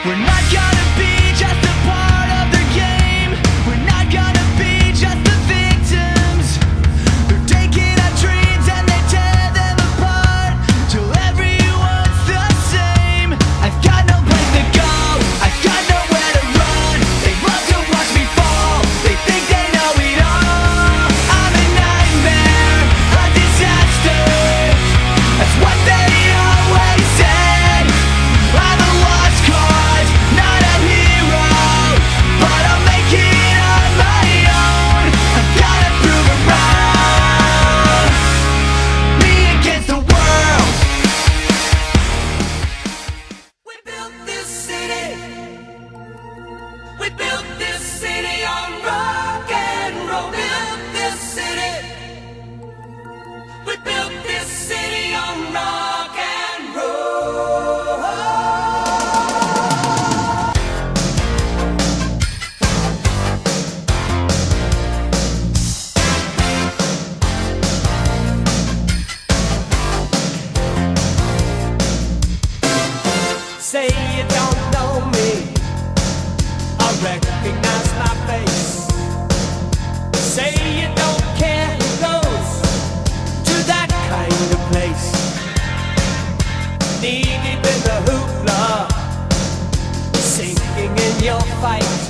We're not gonna be just a part of the game. We're not gonna be just the victims. They're taking our dreams and they tear them apart till everyone's the same. I've got no place to go, I've got nowhere to run. They love to watch me fall, they think they know it all. I'm a nightmare, a disaster. That's what they always said. I'm a lost cause, not a hero, but I'll make it on my own. I've gotta prove it wrong. Me against the world. We built this city. We built this city on rock and roll. Built this city. We built this city on rock and roll. Say you don't know me, I recognize my face. Say you don't care who goes to that kind of place. Knee deep in the hoopla, sinking in your fight.